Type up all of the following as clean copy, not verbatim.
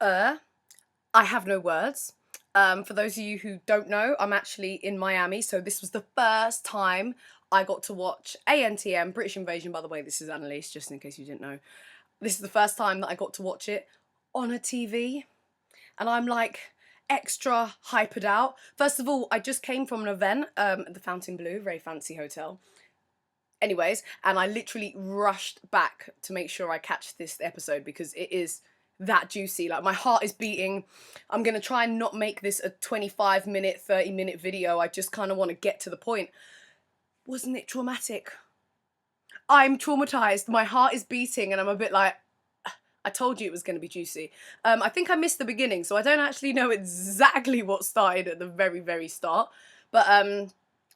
I have no words. For those of you who don't know, I'm actually in Miami, so this was the first time I got to watch ANTM, British Invasion, by the way. This is Annaliese, just in case you didn't know. This is the first time that I got to watch it on a TV, and I'm like extra hypered out. First of all, I just came from an event at the Fontainebleau, very fancy hotel. Anyways, and I literally rushed back to make sure I catch this episode because it is that juicy. Like, my heart is beating. I'm gonna try and not make this a 25-minute, 30-minute video. I just kind of want to get to the point. Wasn't it traumatic? I'm traumatized. My heart is beating and I'm a bit like, I told you it was going to be juicy. I think I missed the beginning, so I don't actually know exactly what started at the very, very start. But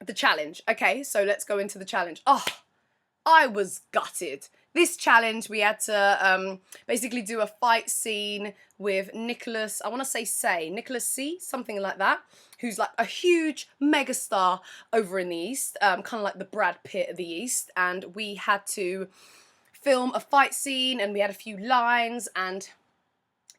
the challenge. Okay, so let's go into the challenge. Oh, I was gutted. This challenge, we had to basically do a fight scene with Nicholas, I want to say Nicholas C, something like that, who's like a huge megastar over in the East, kind of like the Brad Pitt of the East, and we had to film a fight scene and we had a few lines. And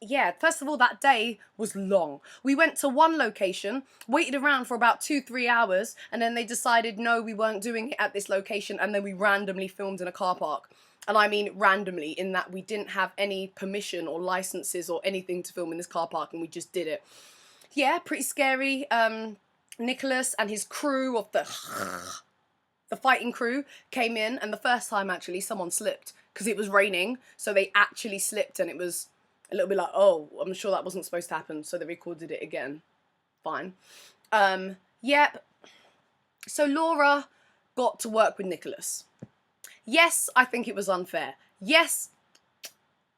yeah, first of all, that day was long. We went to one location, waited around for about 2-3 hours, and then they decided no, we weren't doing it at this location, and then we randomly filmed in a car park. And I mean randomly, in that we didn't have any permission or licenses or anything to film in this car park, and we just did it. Yeah, pretty scary. Nicholas and his crew of the fighting crew came in, and the first time actually someone slipped because it was raining, so they actually slipped, and it was a little bit like, oh, I'm sure that wasn't supposed to happen, so they recorded it again. Fine. Yep. So Laura got to work with Nicholas. Yes, I think it was unfair. Yes,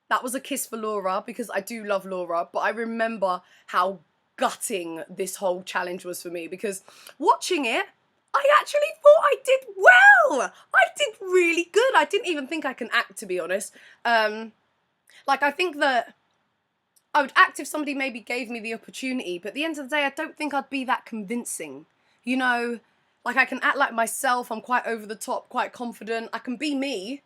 that was a kiss for Laura because I do love Laura, but I remember how gutting this whole challenge was for me because watching it, I actually thought I did well. I did really good. I didn't even think I can act, to be honest. Like, I think that I would act if somebody maybe gave me the opportunity, but at the end of the day, I don't think I'd be that convincing. You know, like, I can act like myself, I'm quite over the top, quite confident, I can be me,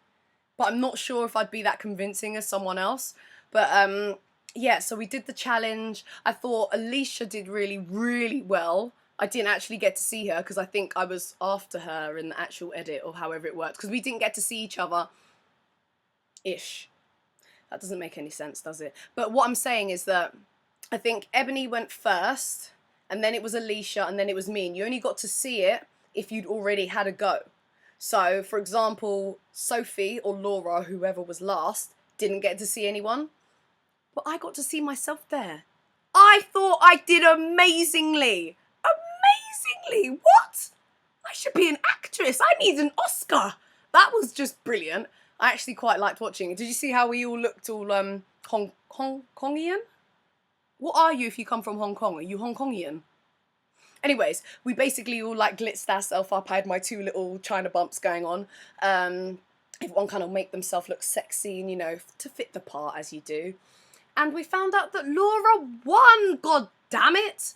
but I'm not sure if I'd be that convincing as someone else. But yeah, so we did the challenge. I thought Alicia did really, really well. I didn't actually get to see her because I think I was after her in the actual edit or however it worked, because we didn't get to see each other. Ish. That doesn't make any sense, does it? But what I'm saying is that I think Ebony went first, and then it was Alicia, and then it was me, and you only got to see it if you'd already had a go. So, for example, Sophie or Laura, whoever was last, didn't get to see anyone, but I got to see myself there. I thought I did amazingly. Amazingly! What? I should be an actress. I need an Oscar. That was just brilliant. I actually quite liked watching it. Did you see how we all looked all Hong Kongian? What are you if you come from Hong Kong? Are you Hong Kongian? Anyways, we basically all like glitzed ourselves up. I had my 2 little China bumps going on. Everyone kind of make themselves look sexy and, you know, to fit the part as you do. And we found out that Laura won, god damn it!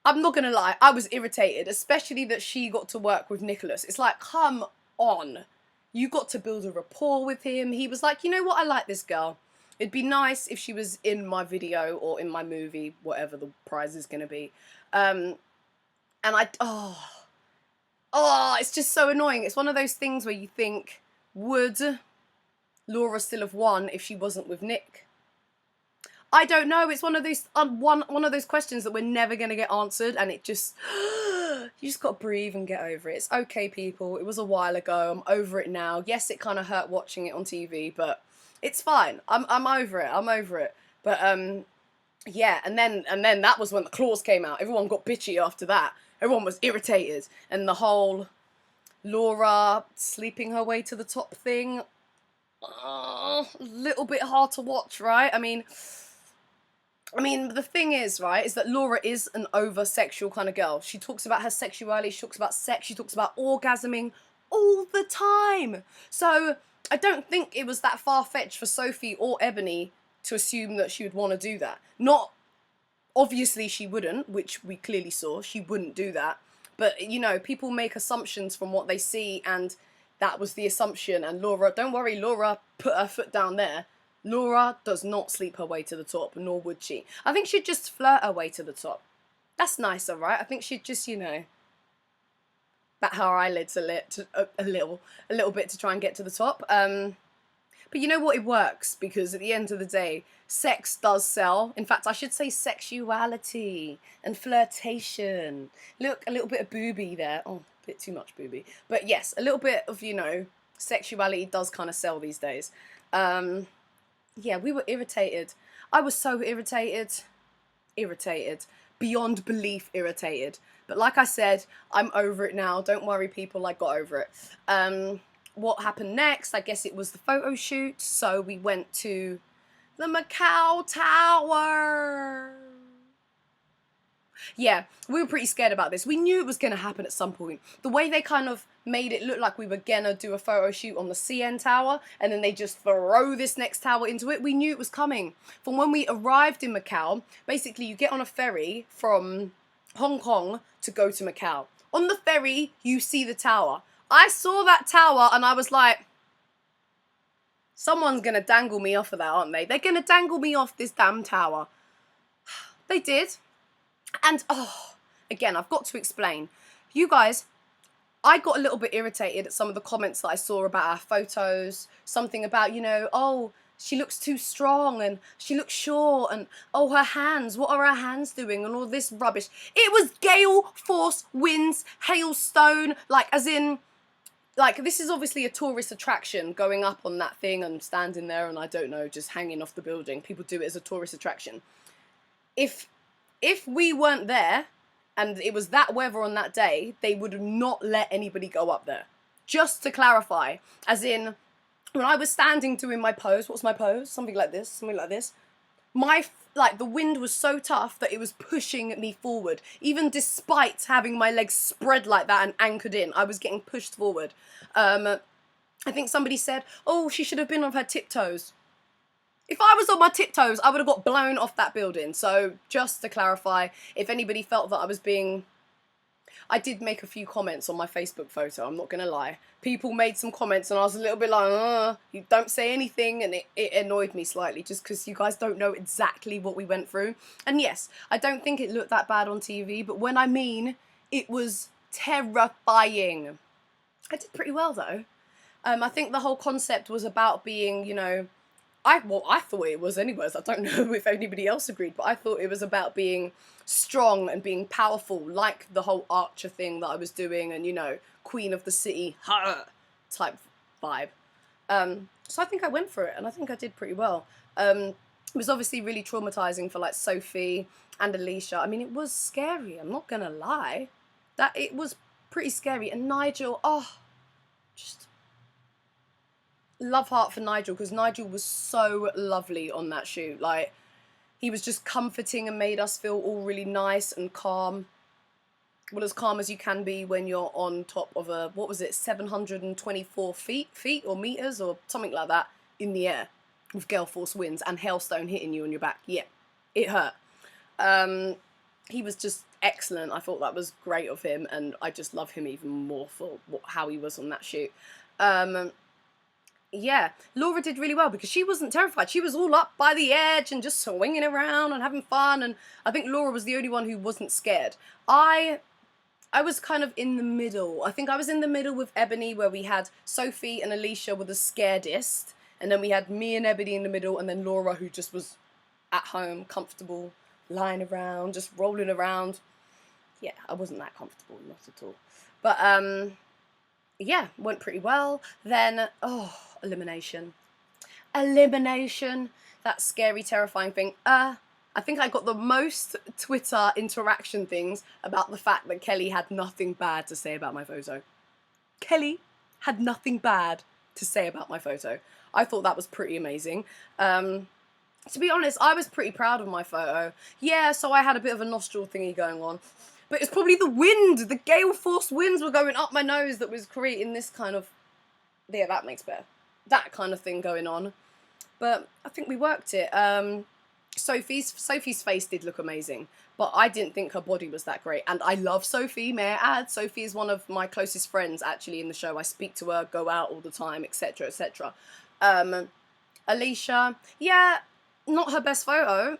I'm not gonna lie, I was irritated, especially that she got to work with Nicholas. It's like, come on. You got to build a rapport with him. He was like, you know what, I like this girl. It'd be nice if she was in my video or in my movie, whatever the prize is gonna be. And it's just so annoying. It's one of those things where you think, would Laura still have won if she wasn't with Nick? I don't know. It's one of those one of those questions that we're never gonna get answered, and it just you just gotta breathe and get over it. It's okay, people. It was a while ago. I'm over it now. Yes, it kind of hurt watching it on TV, but it's fine. I'm over it. I'm over it. But yeah, and then that was when the claws came out. Everyone got bitchy after that. Everyone was irritated, and the whole Laura sleeping her way to the top thing. A little bit hard to watch, right? I mean, the thing is, right, is that Laura is an over-sexual kind of girl. She talks about her sexuality, she talks about sex, she talks about orgasming all the time. So I don't think it was that far-fetched for Sophie or Ebony to assume that she would want to do that. Not, obviously she wouldn't, which we clearly saw, she wouldn't do that. But, you know, people make assumptions from what they see, and that was the assumption. And Laura, don't worry, Laura put her foot down there. Laura does not sleep her way to the top, nor would she. I think she'd just flirt her way to the top. That's nicer, right? I think she'd just, you know, bat her eyelids a little bit to try and get to the top. But you know what? It works, because at the end of the day, sex does sell. In fact, I should say sexuality and flirtation. Look, a little bit of booby there. Oh, a bit too much booby. But yes, a little bit of, you know, sexuality does kind of sell these days. Yeah, we were irritated. I was so irritated. Irritated. Beyond belief irritated. But like I said, I'm over it now. Don't worry, people, I got over it. What happened next? I guess it was the photo shoot. So we went to the Macau Tower. Yeah, we were pretty scared about this. We knew it was going to happen at some point. The way they kind of made it look like we were going to do a photo shoot on the CN Tower, and then they just throw this next tower into it. We knew it was coming. From when we arrived in Macau, basically you get on a ferry from Hong Kong to go to Macau. On the ferry, you see the tower. I saw that tower and I was like, someone's going to dangle me off of that, aren't they? They're going to dangle me off this damn tower. They did. And, oh, again, I've got to explain. You guys, I got a little bit irritated at some of the comments that I saw about our photos. Something about, you know, oh, she looks too strong and she looks short and, oh, her hands, what are her hands doing, and all this rubbish. It was gale force winds, hailstone, like, as in, like, this is obviously a tourist attraction, going up on that thing and standing there and, I don't know, just hanging off the building. People do it as a tourist attraction. If we weren't there and it was that weather on that day, they would not let anybody go up there. Just to clarify, as in, when I was standing doing my pose, what's my pose? Something like this, the wind was so tough that it was pushing me forward. Even despite having my legs spread like that and anchored in, I was getting pushed forward. I think somebody said, oh, she should have been on her tiptoes. If I was on my tiptoes, I would have got blown off that building. So just to clarify, if anybody felt that I was being... I did make a few comments on my Facebook photo, I'm not going to lie. People made some comments and I was a little bit like, you don't say anything, and it annoyed me slightly just because you guys don't know exactly what we went through. And yes, I don't think it looked that bad on TV, but when I mean, it was terrifying. I did pretty well though. I think the whole concept was about being, you know... I thought it was anyways. I don't know if anybody else agreed, but I thought it was about being strong and being powerful, like the whole Archer thing that I was doing, and, you know, Queen of the City type vibe. So I think I went for it, and I think I did pretty well. It was obviously really traumatizing for, like, Sophie and Alicia. I mean, it was scary, I'm not gonna lie. That it was pretty scary. And Nigel, oh, just... love heart for Nigel, because Nigel was so lovely on that shoot. Like, he was just comforting and made us feel all really nice and calm. Well, as calm as you can be when you're on top of a, what was it, 724 feet or meters or something like that in the air with gale force winds and hailstone hitting you on your back. Yeah, it hurt. He was just excellent. I thought that was great of him, and I just love him even more for how he was on that shoot. Yeah, Laura did really well because she wasn't terrified. She was all up by the edge and just swinging around and having fun, and I think Laura was the only one who wasn't scared. I was kind of in the middle. I think I was in the middle with Ebony, where we had Sophie and Alicia were the scaredest, and then we had me and Ebony in the middle, and then Laura, who just was at home, comfortable, lying around, just rolling around. Yeah, I wasn't that comfortable, not at all. But, yeah, went pretty well. Then, oh, elimination. Elimination. That scary, terrifying thing. I think I got the most Twitter interaction things about the fact that Kelly had nothing bad to say about my photo. Kelly had nothing bad to say about my photo. I thought that was pretty amazing. To be honest, I was pretty proud of my photo. Yeah, so I had a bit of a nostril thingy going on. But it's probably the wind. The gale force winds were going up my nose that was creating this kind of... Yeah, that makes better. That kind of thing going on. But I think we worked it. Sophie's face did look amazing, but I didn't think her body was that great. And I love Sophie, may I add. Sophie is one of my closest friends, actually, in the show. I speak to her, go out all the time, etc., etc. Alicia, yeah, not her best photo,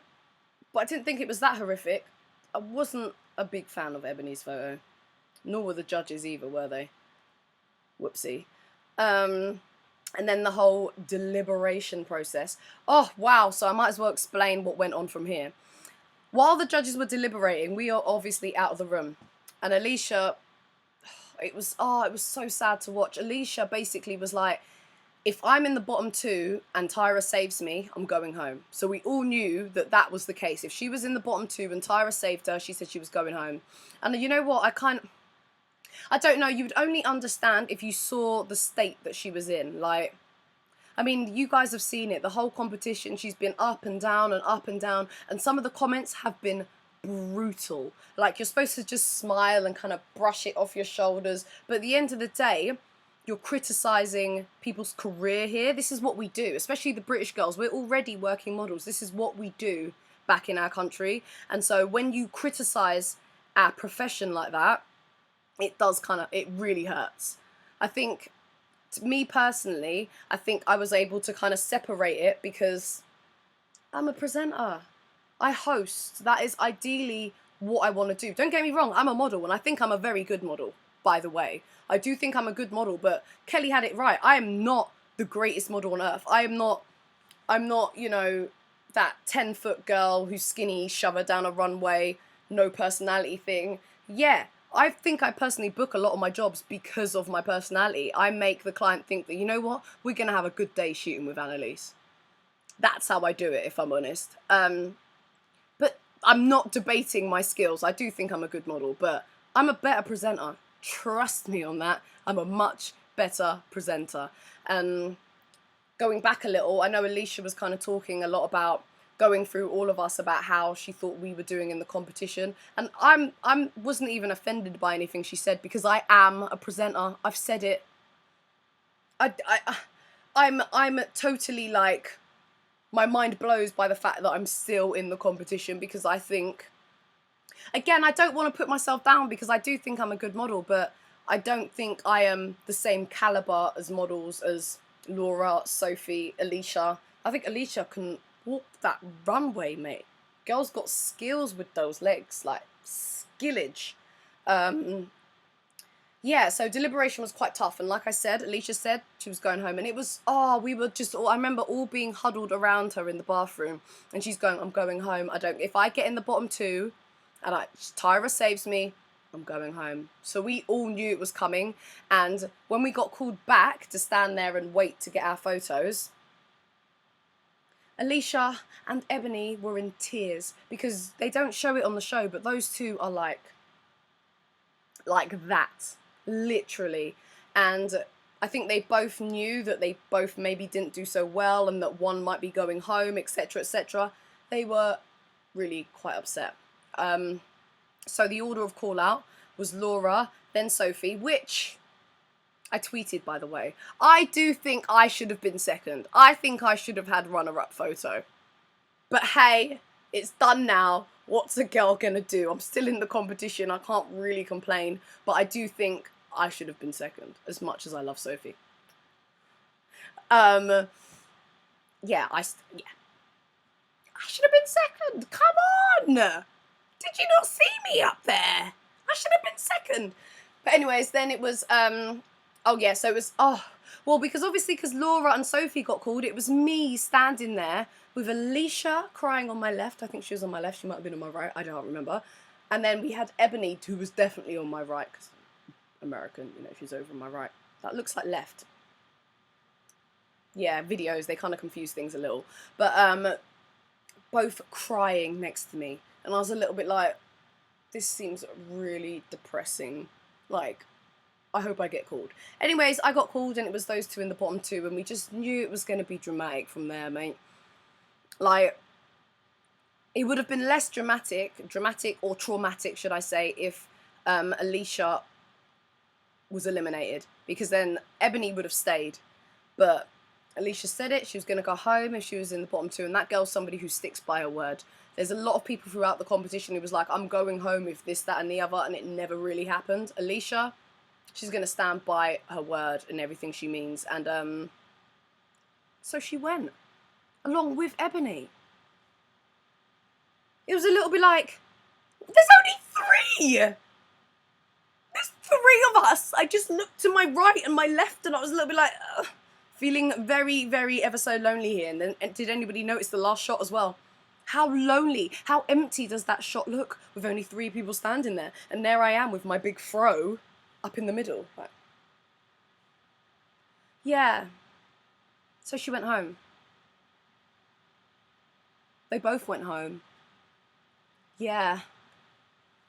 but I didn't think it was that horrific. I wasn't a big fan of Ebony's photo, nor were the judges either, were they? Whoopsie. Um, and then the whole deliberation process. Oh, wow, so I might as well explain what went on from here. While the judges were deliberating, we are obviously out of the room. And Alicia, it was so sad to watch. Alicia basically was like, if I'm in the bottom two and Tyra saves me, I'm going home. So we all knew that that was the case. If she was in the bottom two and Tyra saved her, she said she was going home. And you know what? I don't know. You would only understand if you saw the state that she was in. Like, I mean, you guys have seen it. The whole competition, she's been up and down and up and down. And some of the comments have been brutal. Like, you're supposed to just smile and kind of brush it off your shoulders. But at the end of the day, you're criticising people's career here. This is what we do, especially the British girls. We're already working models. This is what we do back in our country. And so when you criticise our profession like that, it really hurts. I think, to me personally, I think I was able to kind of separate it because I'm a presenter. I host. That is ideally what I want to do. Don't get me wrong, I'm a model, and I think I'm a very good model, by the way. I do think I'm a good model, but Kelly had it right. I am not the greatest model on earth. I'm not, you know, that 10-foot girl who's skinny, shove her down a runway, no personality thing. Yeah, I think I personally book a lot of my jobs because of my personality. I make the client think that, you know what, we're going to have a good day shooting with Annaliese. That's how I do it, if I'm honest. But I'm not debating my skills. I do think I'm a good model, but I'm a better presenter. Trust me on that. I'm a much better presenter. And going back a little, I know Alicia was kind of talking a lot about going through all of us about how she thought we were doing in the competition, and I wasn't even offended by anything she said because I am a presenter. I've said it. I'm totally like, my mind blows by the fact that I'm still in the competition because I think, again, I don't want to put myself down because I do think I'm a good model, but I don't think I am the same caliber as models as Laura, Sophie, Alicia. I think Alicia can walk that runway, mate. Girl's got skills with those legs, like skillage. Yeah, so deliberation was quite tough, and like I said, Alicia said she was going home, and it was, we were just all, I remember all being huddled around her in the bathroom, and she's going, I'm going home. If I get in the bottom two, and Tyra saves me, I'm going home. So we all knew it was coming, and when we got called back to stand there and wait to get our photos, Alicia and Ebony were in tears because they don't show it on the show, but those two are like that, literally. And I think they both knew that they both maybe didn't do so well and that one might be going home, etc., etc. They were really quite upset. So the order of call out was Laura, then Sophie, which I tweeted, by the way. I do think I should have been second. I think I should have had runner-up photo. But hey, it's done now. What's a girl gonna do? I'm still in the competition. I can't really complain. But I do think I should have been second, as much as I love Sophie. Yeah, I should have been second. Come on! Did you not see me up there? I should have been second. But anyways, then it was, because Laura and Sophie got called, it was me standing there with Alicia crying on my left. I think she was on my left. She might have been on my right. I don't remember. And then we had Ebony, who was definitely on my right, because American, you know, she's over on my right. That looks like left. Yeah, videos, they kind of confuse things a little. But both crying next to me. And I was a little bit like, this seems really depressing. Like, I hope I get called. Anyways, I got called and it was those two in the bottom two, and we just knew it was going to be dramatic from there, mate. Like, it would have been less dramatic or traumatic, should I say, if Alicia was eliminated, because then Ebony would have stayed. But Alicia said it, she was going to go home if she was in the bottom two, and that girl's somebody who sticks by her word. There's a lot of people throughout the competition who was like, I'm going home if this, that, and the other, and it never really happened. Alicia, she's going to stand by her word and everything she means, and so she went. along with Ebony. It was a little bit like, there's only 3! There's 3 of us! I just looked to my right and my left and I was a little bit like, ugh, feeling very, very ever so lonely here. And then, did anybody notice the last shot as well? How lonely, how empty does that shot look with only 3 people standing there? And there I am with my big fro up in the middle. Like, yeah. So she went home. They both went home. Yeah.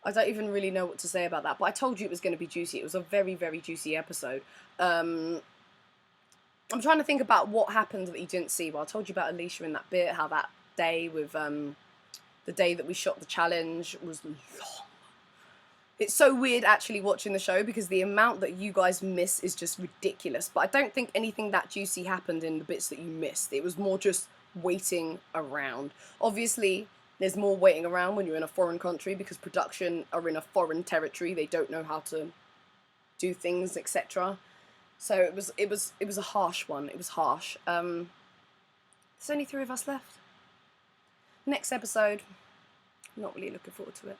I don't even really know what to say about that, but I told you it was going to be juicy. It was a very, very juicy episode. I'm trying to think about what happened that you didn't see. Well, I told you about Alicia in that bit, how that day with, the day that we shot the challenge was long. It's so weird actually watching the show because the amount that you guys miss is just ridiculous. But I don't think anything that juicy happened in the bits that you missed. It was more just waiting around. Obviously, there's more waiting around when you're in a foreign country because production are in a foreign territory. They don't know how to do things, etc. So it was a harsh one. It was harsh. There's only 3 of us left. Next episode, not really looking forward to it.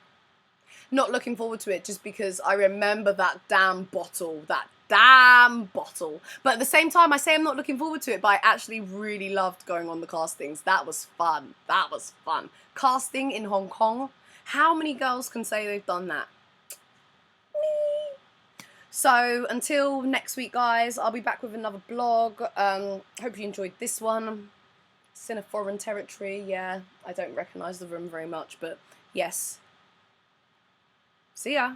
Not looking forward to it just because I remember that damn bottle. But at the same time, I say I'm not looking forward to it, but I actually really loved going on the castings. That was fun. That was fun. Casting in Hong Kong. How many girls can say they've done that? Me. So until next week, guys, I'll be back with another blog. Hope you enjoyed this one. It's in a foreign territory. Yeah, I don't recognise the room very much, but yes. See ya.